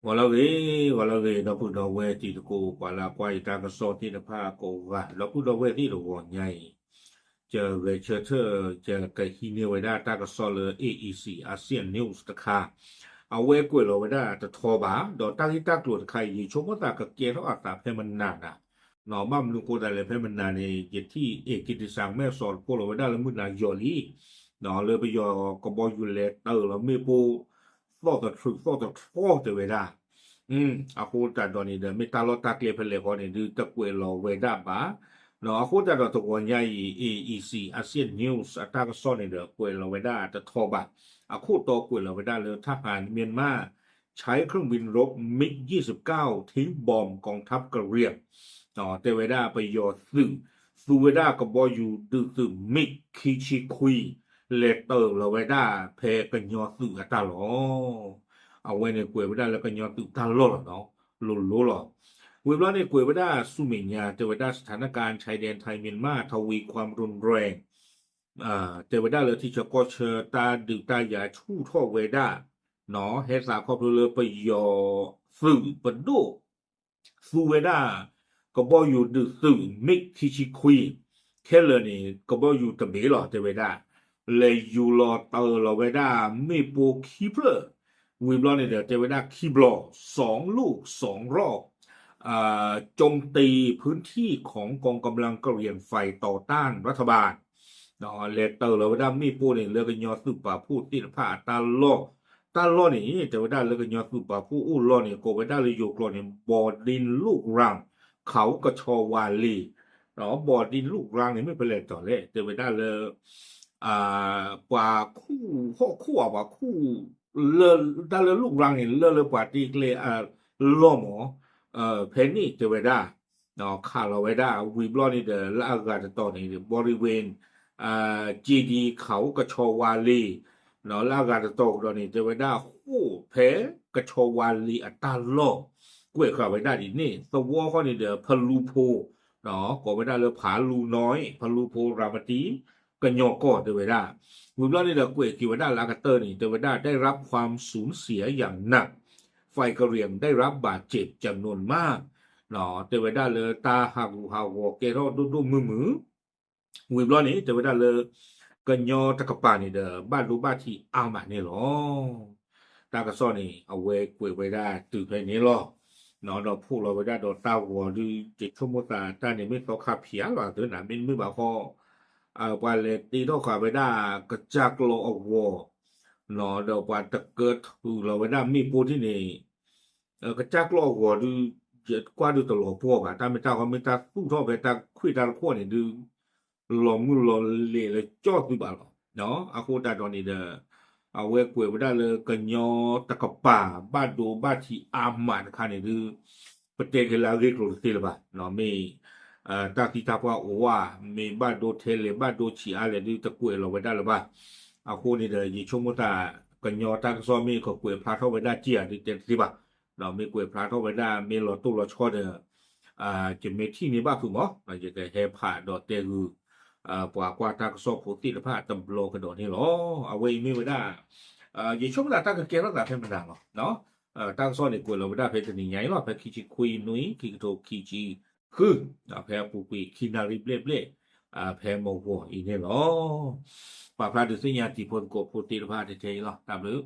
Walau no pu do we ti ko pala kwai ta ka so ti da pa ko wa lo pu do we ti do wo nyai je we che che je ka hi ne we da ta ka so le AEC ASEAN News ตะค่ะเอาเวกวยโลเวดาตะทอบาดอตาลิตากลัวไข่ยิชมตากะเกเทาอัตตาเพมันนานะหนอบัมลูโกดาเลเพมันนานี่เยที่เอกิติสังแม่สอนโปโลเวดาละมุนายอลีหนอเลยไปยอกบอยู่เลเตอร์แล้วมีปูฟอตทรูฟอตฟอตเวดาอะโคตาดอนี่เดเมตาโลตาเกเลเพเลกอนี่ดูตะกวยโลเวดาบาหนออะโคตาดอตะกวนใหญ่ AEC ASEAN News อัตตากะซอนนี่เดกวยโลเวดาตะทอบาอะโคตอกวยโลเวดาเลยทหารเมียนมาใช้เครื่องบินรบมิก29ทิ้งบอมกองทัพกะเหรี่ยงเตเวดาไปยอซึ่งซูเวดาก็บ่อยู่ดื้อซึ่งมิกคิชิคุยเลเตอร์ลเวดาเพกะยอซึ่งตาลอเอาไว้ในกวยเวดาแล้วก็ยอซึ่งตาลอเนาะลุลอเวลาในกวยเวดาสุเมญาเตเวดาสถานการณ์ชายแดนไทยเมียนมาทวีความรุนแรงเตเวดาเลยที่จะก็เชตาดึกตายาชู่ท่อเวดาเนาะเฮสาครอบครัวเลยไปยอสื่อปดูซูเวดาก็บ่อยู่ดื้อสื่อมิกคิชิคุยแค่เลยนี่ก็บ่อยู่ตะเบหรอเตเวดาเลยอยู่รอเตอร์ลเวดามีโปคีเพลวิบลอนี่เดี๋ยวเตเวดาคีบลอ2ลูก2รอบโจมตีพื้นที่ของกองกำลังกะเหรี่ยงฝ่ายต่อต้านรัฐบาลเนาะเลเตอร์ลเวดามีโปนี่เลยก็ยอสืบป่าพูดติภาตาลอนี่แต่ว่าได้แล้วก็ยอดสุปาผู้อู้ล้อนี่ก็ไปได้เลยอยู่กลอนี่บ่อดินลูกรังเขากระชอวาลีเนาะบ่อดินลูกรังนี่ไม่เป็นไรต่อเลยแต่ว่าได้เลยกว่าคู่ว่าคู่เลได้เลยลูกรังนี่เลกว่าที่เลยล้อหมอเพนนี่แต่ว่าได้เนาะคาราไว้ได้วิบลอนี่เดละอากาศต่อนี่บริเวณGD เขากระชอวาลีเนาะลากาตะตกตอนนี้เจเวดาคู่แพ้กระชวาลีอัตาโลกวยเข้าไปได้ดินี่สวอข้อนี่เด้อพลูโพเนาะก็ไม่ได้เลยผาลูน้อยพลูโพรามตีกะยอก็เจเวดาวิบลอนี่เด้อกวยกิวดาลากาเตอร์นี่เจเวดาได้รับความสูญเสียอย่างหนักฝ่ายกะเหรี่ยงได้รับบาดเจ็บจำนวนมากเนาะเจเวดาเลยตาหักหาวเกโรดุมือวิบลอนี่เจเวดาเลยก็ยอตะกะปานี่เด้อบ้านรู้บ้านที่เอามานี่หรอตากะซ้อนี่เอาไว้กวยไว้ได้ตึกไว้นี่หรอเนาะดอกพูกเราไว้ได้ดอกตาหัวดูจิตชั่วโมงตาตานี่ไม่เขาขับเพียหรอตัวน่ะเป็นมือบ่าพอปาเลตีโตขาไว้ได้กระจักโลออกวอเนาะดอกปาตะเกิดเราไว้ได้มีปูที่นี่กระจักโลออกวอดูเจ็ดกว่าดูตลอดพวกตาไม่ตาก็ไม่ตาสู้ท่อไปตาคุยตาพวกนี่ดูลอมือลอเลยจอดดูบ่าเนาะอะโคตาตอนนี้เด้อเอาไว้กวยบ่ได้เลยกะยอตะกะป่าบ้านดูบ้านที่อามันค่ะนี่คือประเทศque la regla de la เนาะมีตาติตาว่าโอว่ามีบ้านโดเทเลบ้านโดชีอะไรนี่ตะกวยเราไว้ได้หรือบ่อะโคนี่เด้อยิชมตากะยอตากะซอมีก็กวยพาเข้าไว้ได้เจียดิเต็มสิบ่เนาะมีกวยพาเข้าไว้ได้มีรอตุรอชอเด้อจะมีที่นี่บ่คือหมอมันจะได้แฮพาดอเตคือปว่ากว่าตากสอบโพติภาตำโลกระโดดนี่หรอเอาไว้ไม่ได้ยิชมตาตากะเกรักษาเป็นดังเนาะตากสอนนี่กวยเราได้เพชรนี่ใหญ่หรอเพคิจิคุยนุยคิโตคิจิคือแพ้ปูปุยคินาริเบลแพ้โมโหอีนี่หรอปาพาดุสิญาติพลโกโพติภาเทๆหรอตามหรือ